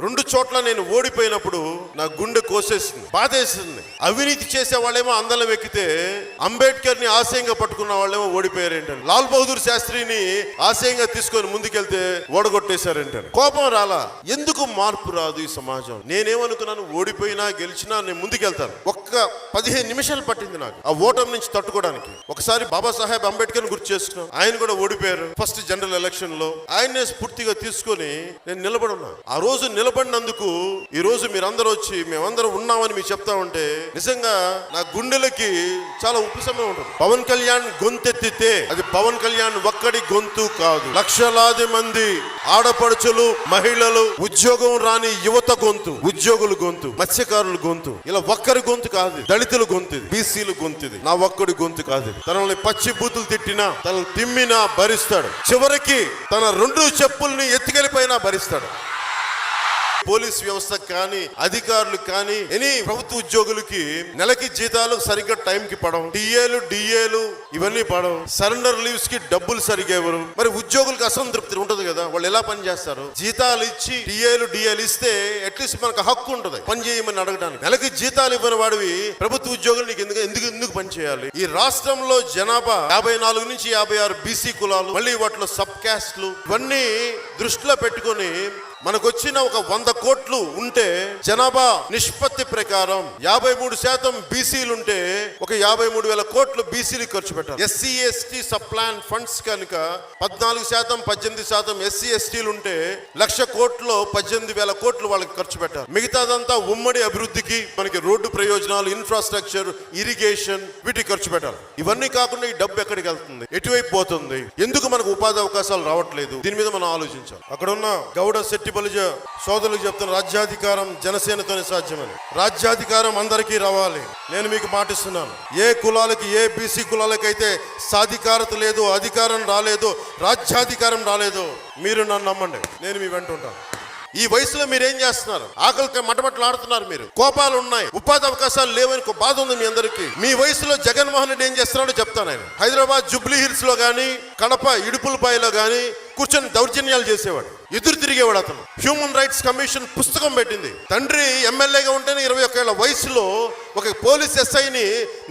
2 చోట్ల నేను ఓడిపోయినప్పుడు నా గుండె కోసేసింది, బాధేసింది. అవినీతి చేసే వాళ్ళేమో అందలం ఎక్కితే అంబేద్కర్ ని ఆశయంగా పట్టుకున్న వాళ్ళేమో ఓడిపోయారు ఏంటంటే, లాల్ బహదూర్ శాస్త్రిని ఆశయంగా తీసుకొని ముందుకెళ్తే ఓడగొట్టేశారంటారు. కోపం రాలా? ఎందుకు మార్పు రాదు ఈ సమాజం? నేనేమనుకున్నాను, ఓడిపోయినా గెలిచినా నేను ముందుకెళ్తాను. ఒక్క 15 నిమిషాలు పట్టింది నాకు ఆ ఓటమి నుంచి తట్టుకోవడానికి. ఒకసారి బాబాసాహెబ్ అంబేద్కర్ గుర్తు చేసుకున్నాం. ఆయన కూడా ఓడిపోయారు ఫస్ట్ జనరల్ ఎలక్షన్ లో. ఆయన్నే స్ఫూర్తిగా తీసుకొని నేను నిలబడున్నా. ఆ రోజు నిలబడినందుకు ఈ రోజు మీరందరూ వచ్చి మేమందరం ఉన్నామని మీకు చెప్తా ఉంటే నిజంగా నా గుండెలకి చాలా ఉపశమనం ఉంటుంది. పవన్ కళ్యాణ్ గొంతెత్తితే అది పవన్ కళ్యాణ్ ఒక్కడి గొంతు కాదు, లక్షలాది మంది ఆడపడుచులు, మహిళలు, ఉద్యోగం రాని యువత గొంతు, ఉద్యోగుల గొంతు, మత్స్యకారుల గొంతు, ఇలా ఒక్కరి గొంతు కాదు, దళితుల గొంతు, బీసీల గొంతు. నా ఒక్కడి గొంతు కాదు. తనని పచ్చి బూతులు తిట్టినా, తనను తిమ్మినా భరిస్తాడు. చివరికి తన 2 చెప్పుల్ని ఎత్తుకెళ్ళిపోయినా భరిస్తాడు. పోలీస్ వ్యవస్థ కానీ, అధికారులు కానీ, ఎనీ ప్రభుత్వ ఉద్యోగులకి నెలకి జీతాలు సరిగ్గా టైంకి పడవు, డిఏలు ఇవన్నీ పడవు, సరెండర్ లీవ్స్ కి డబ్బులు సరిగ్గా ఇవ్వరు. మరి ఉద్యోగులకు అసంతృప్తి ఉంటుంది కదా, వాళ్ళు ఎలా పని చేస్తారు? జీతాలు ఇచ్చి డిఏలు ఇస్తే అట్లీస్ట్ మనకు హక్కు ఉంటుంది పని చేయమని అడగడానికి. నెలకి జీతాలు ఇవ్వని వాడివి ప్రభుత్వ ఉద్యోగులు నీకు ఎందుకు పని చేయాలి? ఈ రాష్ట్రంలో జనాభా 54 నుంచి 56 బీసీ కులాలు, మళ్ళీ వాటిలో సబ్ క్యాస్ట్లు, ఇవన్నీ దృష్టిలో పెట్టుకొని మనకు వచ్చిన ఒక 100 కోట్లు ఉంటే జనాభా నిష్పత్తి ప్రకారం 53% బీసీలు ఉంటే ఒక 53,000 కోట్లు బీసీలు ఖర్చు పెట్టాలి. SC ST sub plan funds కనుక 14%, 18% ఎస్సీ ఎస్టీలు ఉంటే 1,00,000 కోట్లు 18,000 కోట్లు వాళ్ళకి ఖర్చు పెట్టాలి. మిగతాదంతా ఉమ్మడి అభివృద్ధికి, మనకి రోడ్డు ప్రయోజనాలు, ఇన్ఫ్రాస్ట్రక్చర్, ఇరిగేషన్, వీటికి ఖర్చు పెట్టాలి. ఇవన్నీ కాకుండా ఈ డబ్బు ఎక్కడికి వెళ్తుంది, ఎటువైపు పోతుంది, ఎందుకు మనకు ఉపాధి అవకాశాలు రావట్లేదు? దీని మీద మనం ఆలోచించాలి. అక్కడ ఉన్న గౌడ శెట్టి బలిజ సోదరులకు చెప్తున్న, రాజ్యాధికారం జనసేనతోనే సాధ్యమని. రాజ్యాధికారం అందరికీ రావాలి. నేను మీకు మాటిస్తున్నాను, ఏ కులాలకి, ఏ బీసీ కులాలకైతే సాధికారత లేదు, అధికారం రాలేదు, రాజ్యాధికారం రాలేదు, మీరు నన్ను నమ్మండి, నేను మీ వెంట ఉంటాను. ఈ వయసులో మీరేం చేస్తున్నారు? ఆకలికి మటమటలాడుతున్నారు, మీరు కోపాలు ఉన్నాయి, ఉపాధి అవకాశాలు లేవని బాధ ఉంది మీ అందరికీ. మీ వయసులో జగన్మోహన్ రెడ్డి ఏం చేస్తున్నాడో చెప్తాను. ఆయన హైదరాబాద్ జూబ్లీ హిల్స్ లో గానీ, కడప ఇడుపులపాయలో గానీ కూర్చొని దౌర్జన్యాలు చేసేవాడు, ఎదురు తిరిగేవాడు. అతను హ్యూమన్ రైట్స్ కమిషన్ పుస్తకం పెట్టింది. తండ్రి ఎమ్మెల్యేగా ఉంటేనే 21 ఏళ్ల వయసులో ఒక పోలీస్ ఎస్ఐని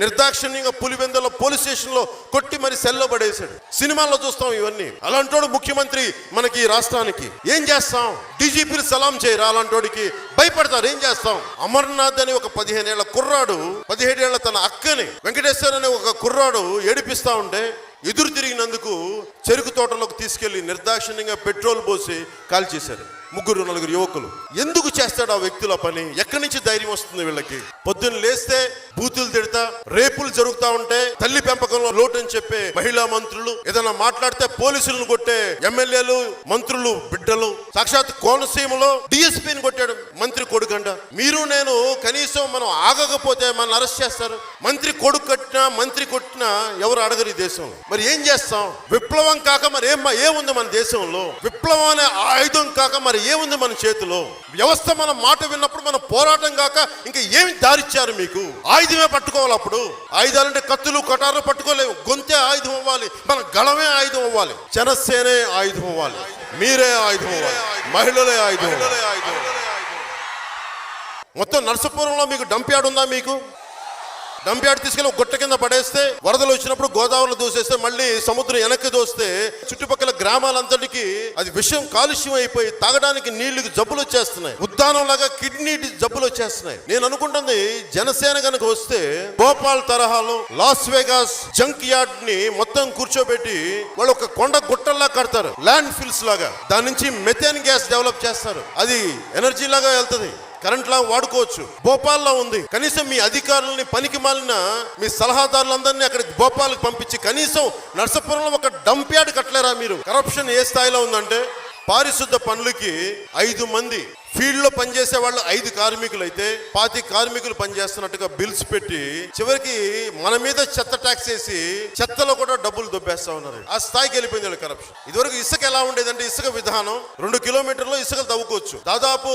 నిర్దాక్షిణ్యంగా పులివెందుల పోలీస్ స్టేషన్ లో కొట్టి మరి సెల్లో పడేశాడు. సినిమాల్లో చూస్తాం ఇవన్నీ. అలాంటోడు ముఖ్యమంత్రి మనకి ఈ రాష్ట్రానికి. ఏం చేస్తాం? డీజీపీలు సలాం చేయరా? అలాంటోడికి భయపడతారు. ఏం చేస్తాం? అమర్నాథ్ అని ఒక 15 ఏళ్ల కుర్రాడు 17 ఏళ్ల తన అక్కని వెంకటేశ్వర్ అనే ఒక కుర్రాడు ఏడిపిస్తా ఉంటే ఎదురు తిరిగినందుకు చెరుకు తోటలోకి తీసుకెళ్లి నిర్దాక్షిణ్యంగా పెట్రోల్ పోసి కాల్చేశారు. 3-4 యువకులు. ఎందుకు చేస్తాడు ఆ వ్యక్తుల పని? ఎక్కడి నుంచి ధైర్యం వస్తుంది వీళ్ళకి? పొద్దున్న లేస్తే బూతులు తిడతా, రేపులు జరుగుతా ఉంటే తల్లి పెంపకంలో లోటు అని చెప్పే మహిళా మంత్రులు, ఏదైనా మాట్లాడితే పోలీసులను కొట్టే ఎమ్మెల్యేలు, మంత్రులు బిడ్డలు, సాక్షాత్ కోనసీమలో డిఎస్పీని కొట్టాడు మంత్రి కొడుకంట. మీరు నేను కనీసం మనం ఆగకపోతే మన అరెస్ట్ చేస్తారు. మంత్రి కొడుకు కట్టినా, మంత్రి కొట్టినా ఎవరు అడగరు ఈ దేశంలో. మరి ఏం చేస్తాం? విప్లవం కాక మరి ఏముంది మన దేశంలో? విప్లవం అనే ఆయుధం కాక మరి ఏముంది మన చేతిలో? వ్యవస్థ మన మాట విన్నప్పుడు మన పోరాటం కాక ఇంకా ఏమి దారిచ్చారు మీకు? ఆయుధమే పట్టుకోవాలి. అప్పుడు ఆయుధాలంటే కత్తులు కటారు పట్టుకోలేము. గొంతే ఆయుధం అవ్వాలి, మన గళమే ఆయుధం అవ్వాలి, జనసేనే ఆయుధం అవ్వాలి, మీరే ఆయుధం అవ్వాలి, మహిళలే ఆయుధం. మొత్తం నర్సపురంలో మీకు డంప్ యార్డ్ ఉందా? మీకు డంప్ యార్డ్ తీసుకెళ్ళి ఒక గుట్ట కింద పడేస్తే, వరదలు వచ్చినప్పుడు గోదావరిలో దోసేస్తే, మళ్ళీ సముద్రం వెనక్కి దోస్తే చుట్టుపక్కల గ్రామాలంతటికి అది విషం, కాలుష్యం అయిపోయి తాగడానికి నీళ్లకు జబ్బులు వచ్చేస్తున్నాయి. ఉద్దానం లాగా కిడ్నీ జబ్బులు వచ్చేస్తున్నాయి. నేను అనుకుంటుంది, జనసేన కనుక వస్తే భోపాల్ తరహాలో లాస్ వేగాస్ జంక్ యార్డ్ ని మొత్తం కూర్చోబెట్టి వాళ్ళు ఒక కొండ గుట్టల్లా కడతారు, ల్యాండ్ ఫిల్స్ లాగా. దాని నుంచి మెథేన్ గ్యాస్ డెవలప్ చేస్తారు. అది ఎనర్జీ లాగా వెళ్తుంది, కరెంట్ లాగా వాడుకోవచ్చు. భోపాల్లో ఉంది. కనీసం మీ అధికారులని, పనికి మాలిన మీ సలహాదారులందరినీ అక్కడికి భోపాల్కి పంపించి కనీసం నర్సాపురంలో ఒక డంప్ యార్డ్ కట్టలేరా మీరు? కరప్షన్ ఏ స్థాయిలో ఉందంటే, పారిశుద్ధ పనులకి 5 మంది ఫీల్డ్ లో పనిచేసే వాళ్ళు 5 కార్మికులు అయితే 25 కార్మికులు పనిచేస్తున్నట్టుగా బిల్స్ పెట్టి చివరికి మన మీద చెత్త ట్యాక్స్ వేసి చెత్తలో కూడా డబ్బులు దొబ్బేస్తా ఉన్నారు. ఆ స్థాయికి వెళ్ళిపోయింది కరప్షన్. ఇదివరకు ఇసుక ఎలా ఉండేదంటే, ఇసుక విధానం 2 కిలోమీటర్లో ఇసుకలు తవ్వుకోవచ్చు. దాదాపు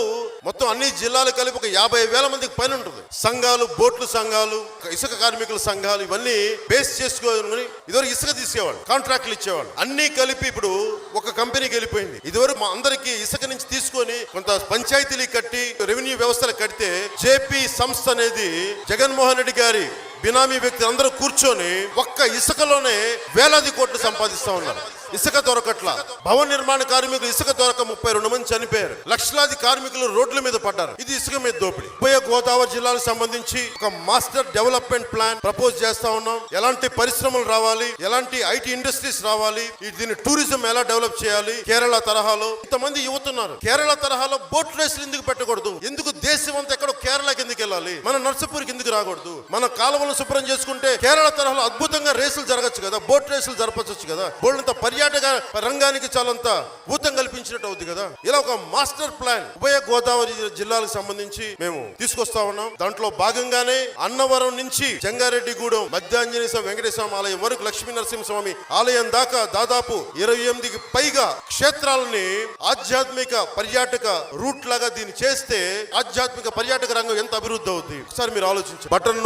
మొత్తం అన్ని జిల్లాలు కలిపి ఒక 50,000 మందికి పని ఉంటుంది. సంఘాలు, బోట్లు సంఘాలు, ఇసుక కార్మికుల సంఘాలు ఇవన్నీ బేస్ చేసుకొని ఇదివరకు ఇసుక తీసేవాళ్ళు, కాంట్రాక్ట్లు ఇచ్చేవాళ్ళు. అన్ని కలిపి ఇప్పుడు ఒక కంపెనీకి వెళ్ళిపోయింది. ఇదివరకు మా అందరికి ఇసుక నుంచి తీసుకొని కొంత పంచాయతీలు కట్టి రెవెన్యూ వ్యవస్థలు కడితే జేపీ సంస్థ అనేది జగన్మోహన్ రెడ్డి గారి బినామీ వ్యక్తులు అందరూ కూర్చొని ఒక్క ఇసుకలోనే వేలాది కోట్లు సంపాదిస్తా ఉన్నారు. ఇసుక దొరకట్ల, భవన నిర్మాణ కార్మికులు ఇసుక దొరక 32 మంది చనిపోయారు. లక్షలాది కార్మికులు రోడ్ల మీద పడ్డారు. ఇది ఇసుక మీద దోపిడీ. ఉభయ గోదావరి జిల్లాలకు సంబంధించి ఒక మాస్టర్ డెవలప్మెంట్ ప్లాన్ ప్రపోజ్ చేస్తా ఉన్నాం. ఎలాంటి పరిశ్రమలు రావాలి, ఎలాంటి ఐటీ ఇండస్ట్రీస్ రావాలి, దీన్ని టూరిజం ఎలా డెవలప్ చేయాలి. కేరళ తరహాలో ఇంతమంది యువతున్నారు. కేరళ తరహాలో బోట్ రేసులు ఎందుకు పెట్టకూడదు? ఎందుకు దేశం అంతా ఎక్కడో కేరళకి ఎందుకు వెళ్ళాలి? మన నర్సపూర్కి ఎందుకు రాకూడదు? మన కాలువలు శుభ్రం చేసుకుంటే కేరళ తరహాలో అద్భుతంగా రేసులు జరగచ్చు కదా, బోట్ రేసులు జరపచ్చు కదా. బోల్డంత పర్యాటక రంగానికి చాలంత ఊతం కల్పించినట్టు అవుతుంది కదా. ఇలా ఒక మాస్టర్ ప్లాన్ ఉభయ గోదావరి జిల్లాలకు సంబంధించి మేము తీసుకొస్తా ఉన్నాం. దాంట్లో భాగంగానే అన్నవరం నుంచి జంగారెడ్డిగూడెం మధ్యాంజనేయ స్వామి వెంకటేశ్వర ఆలయం వరకు లక్ష్మీ నరసింహస్వామి ఆలయం దాకా దాదాపు 28కి పైగా క్షేత్రాలని ఆధ్యాత్మిక పర్యాటక రూట్ లాగా దీన్ని చేస్తే ఆధ్యాత్మిక పర్యాటక రంగం ఎంత అభివృద్ధి అవుతుంది ఒకసారి మీరు ఆలోచించండి. బటన్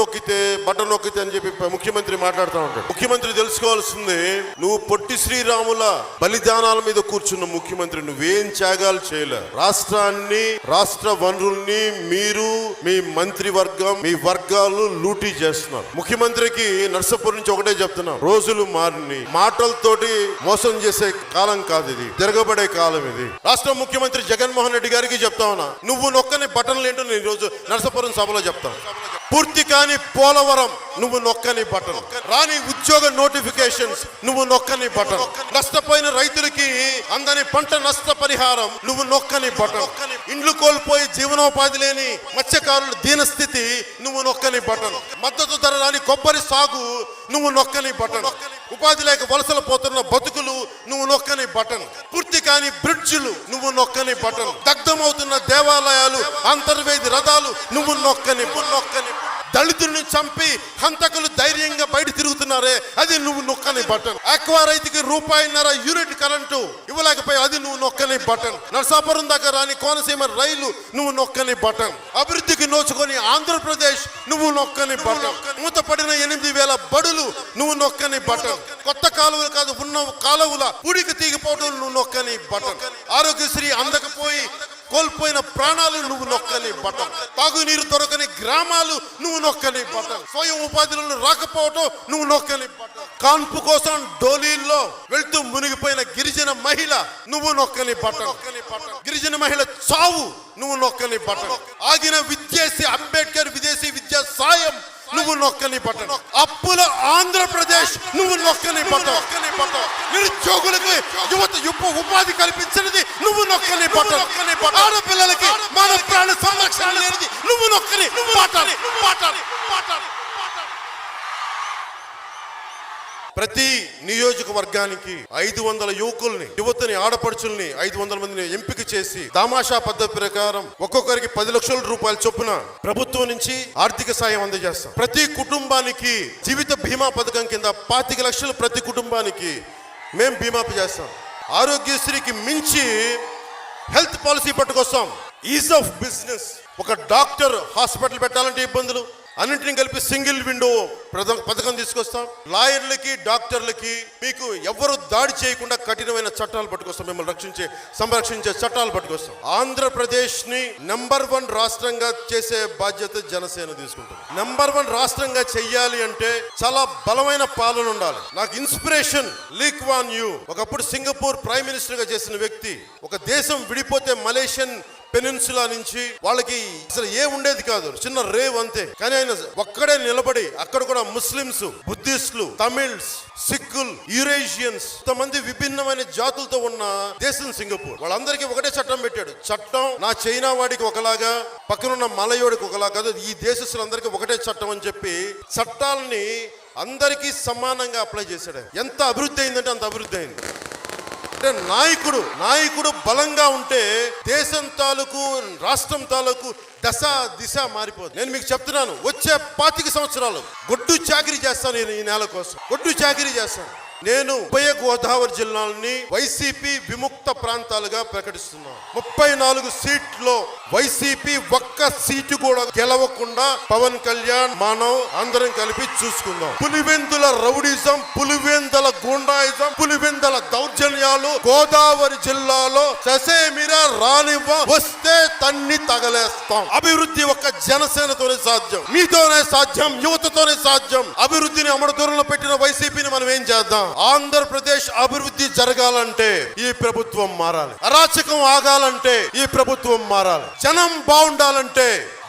నొక్కితే అని చెప్పి ముఖ్యమంత్రి మాట్లాడుతూ ఉంటాడు. ముఖ్యమంత్రి తెలుసుకోవాల్సింది, నువ్వు పొట్టి శ్రీరాముల బలిదానాల మీద కూర్చున్న ముఖ్యమంత్రి, నువ్వేం త్యాగాలు చేయలే. రాష్ట్ర వనరుల్ని మీరు, మీ మంత్రివర్గం, మీ వర్గాలు లూటీ చేస్తున్నారు. ముఖ్యమంత్రికి నర్సాపూర్ నుంచి ఒకటే చెప్తున్నాం, రోజులు మారిని, మాటలతోటి మోసం చేసే కాలం కాదు ఇది, తిరగబడే కాలం ఇది. రాష్ట్ర ముఖ్యమంత్రి జగన్మోహన్ రెడ్డి గారికి చెప్తా ఉన్నా, నువ్వు నొక్కని బటన్లు ఏంటో నేను రోజు నర్సాపురం సభలో చెప్తాను. పూర్తి కాని పోలవరం నువ్వు నొక్కని బటన్, రాని ఉద్యోగ నోటిఫికేషన్స్ నువ్వు నొక్కని బటన్, నష్టపోయిన రైతులకి అందని పంట నష్ట పరిహారం నువ్వు నొక్కని బటన్, ఇండ్లు కోల్పోయి జీవనోపాధి లేని మత్స్యకారుల దీనస్థితి నువ్వు నొక్కని బటన్, మద్దతు ధర రాని కొబ్బరి సాగు నువ్వు నొక్కని బటన్, ఉపాధి లేక వలసలు పోతున్న బతుకులు నువ్వు నొక్కని బటన్, పూర్తి కాని బ్రిడ్జిలు నువ్వు నొక్కని బటన్, దగ్ధమవుతున్న దేవాలయాలు, అంతర్వేది రథాలు నువ్వు నొక్కని. దళితుల్ని చంపి హంతకులు ధైర్యంగా బయట తిరుగుతున్నారే, అది నువ్వు నొక్కని బటన్. ఆక్వా రైతుకి ₹1.5 యూనిట్ కరెంటు ఇవ్వలేకపోయి, అది నువ్వు నొక్కని బటన్. నరసాపురం దగ్గర రాని కోనసీమ రైలు నువ్వు నొక్కని బటన్. అభివృద్ధికి నోచుకొని ఆంధ్రప్రదేశ్ నువ్వు నొక్కని బటన్. మూతపడిన 8,000 బడులు నువ్వు నొక్కని బటన్. కొత్త కాలువలు కాదు, ఉన్న కాలువల పూడికి తీగిపోవడం నువ్వు నొక్కని బటన్. ఆరోగ్యశ్రీ అందకపోయి కోల్పోయిన ప్రాణాలు నువ్వు నొక్కని బటన్. తాగునీరు దొరకని గ్రామాలు నువ్వు నొక్కని బటన్. స్వయం ఉపాధిలో రాకపోవటం నువ్వు నొక్కని బటన్. కాన్పు కోసం డోలీల్లో వెళ్తూ మునిగిపోయిన గిరిజన మహిళ నువ్వు నొక్కని బటన్. గిరిజన మహిళ చావు నువ్వు నొక్కని బటన్. ఆగిన విద్యేసి అంబేద్కర్ విదేశీ విద్యా సాయం నువ్వు నొక్కని బటన్. అప్పుల ఆంధ్రప్రదేశ్ నువ్వు నొక్కని బటన్. నిరుద్యోగులకు యువత ఉపాధి కల్పించినది నువ్వు నొక్కని బటన్. ఆడపిల్లలకి మన ప్రాణ సంరక్షణ లేనిది నువ్వు నొక్కని బటన్. ప్రతి నియోజకవర్గానికి 500 యువతని ఆడపడుచుల్ని 500 మందిని ఎంపిక చేసి దామాషా పద్ధతి ప్రకారం ఒక్కొక్కరికి 10 లక్షల రూపాయల చొప్పున ప్రభుత్వం నుంచి ఆర్థిక సాయం అందజేస్తాం. ప్రతి కుటుంబానికి జీవిత బీమా పథకం కింద 25 లక్షలు ప్రతి కుటుంబానికి మేము బీమా చేస్తాం. ఆరోగ్యశ్రీకి మించి హెల్త్ పాలసీ పట్టుకొస్తాం. ఈజ్ ఆఫ్ బిజినెస్, ఒక డాక్టర్ హాస్పిటల్ పెట్టాలంటే ఇబ్బందులు, అన్నింటినీ కలిపి సింగిల్ విండో పథకం తీసుకొస్తాం. లాయర్లకి, డాక్టర్లకి మీకు ఎవరు దాడి చేయకుండా కఠినమైన చట్టాలు పట్టుకొస్తాం. మిమ్మల్ని సంరక్షించే చట్టాలు పట్టుకొస్తాం. ఆంధ్రప్రదేశ్ ని నెంబర్ 1 రాష్ట్రంగా చేసే బాధ్యత జనసేన తీసుకుంటుంది. నెంబర్ 1 రాష్ట్రంగా చెయ్యాలి అంటే చాలా బలమైన పాలన ఉండాలి. నాకు ఇన్స్పిరేషన్ లీ క్వాన్ యూ, ఒకప్పుడు సింగపూర్ ప్రైమ్ మినిస్టర్ గా చేసిన వ్యక్తి. ఒక దేశం విడిపోతే మలేషియన్ పెనిన్సులా నుంచి వాళ్ళకి అసలు ఏ ఉండేది కాదు, చిన్న రేవ్ అంతే. కానీ ఆయన ఒక్కడే నిలబడి అక్కడ కూడా ముస్లింస్, బుద్ధిస్టులు, తమిళ్స్, సిక్కులు, యూరేషియన్స్, ఇంతమంది విభిన్నమైన జాతులతో ఉన్న దేశం సింగపూర్. వాళ్ళందరికీ ఒకటే చట్టం పెట్టాడు. చట్టం నా చైనా వాడికి ఒకలాగా, పక్కనున్న మలయోడికి ఒకలాగా కాదు, ఈ దేశస్తులందరికీ ఒకటే చట్టం అని చెప్పి చట్టాలని అందరికీ సమానంగా అప్లై చేశాడు. ఎంత అభివృద్ధి అయిందంటే అంత అభివృద్ధి అయింది. అంటే నాయకుడు బలంగా ఉంటే దేశం తాలూకు, రాష్ట్రం తాలూకు దిశ మారిపోతుంది. నేను మీకు చెప్తున్నాను, వచ్చే 25 సంవత్సరాలు గొడ్డు చాకిరీ చేస్తాను. నేను ఈ నేల కోసం గొడ్డు చాకిరీ చేస్తాను. నేను ఉభయ గోదావరి జిల్లాలని వైసీపీ విముక్త ప్రాంతాలుగా ప్రకటిస్తున్నాను. 34 సీట్లో వైసీపీ ఒక్క సీటు కూడా గెలవకుండా పవన్ కళ్యాణ్ మానవ్ అందరం కలిపి చూసుకుందాం. పులివెందుల రౌడిజం, పులివెందుల గుండాయిజం, పులివెందుల దౌర్జన్యాలు గోదావరి జిల్లాలో ససేమిరా రానివ్వ, వస్తే తన్ని తగలేస్తాం. అభివృద్ధి ఒక్క జనసేనతోనే సాధ్యం, మీతోనే సాధ్యం, యువతతోనే సాధ్యం. అభివృద్ధిని అమరదూరంలో పెట్టిన వైసీపీని మనం ఏం చేద్దాం? ఆంధ్రప్రదేశ్ అభివృద్ధి జరగాలంటే ఈ ప్రభుత్వం మారాలి. అరాచకం ఆగాలంటే ఈ ప్రభుత్వం మారాలి. జనం బాగుండాలంటే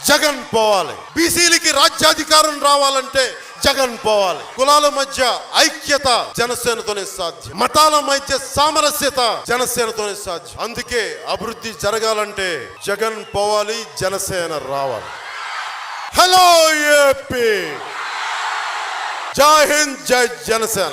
జగన్ పోవాలి. బీసీలకి రాజ్యాధికారం రావాలంటే జగన్ పోవాలి. కులాల మధ్య ఐక్యత జనసేనతోనే సాధ్యం. మతాల మధ్య సామరస్యత జనసేనతోనే సాధ్యం. అందుకే అభివృద్ధి జరగాలంటే జగన్ పోవాలి, జనసేన రావాలి. హలో ఏపీ, జై హింద్, జై జనసేన.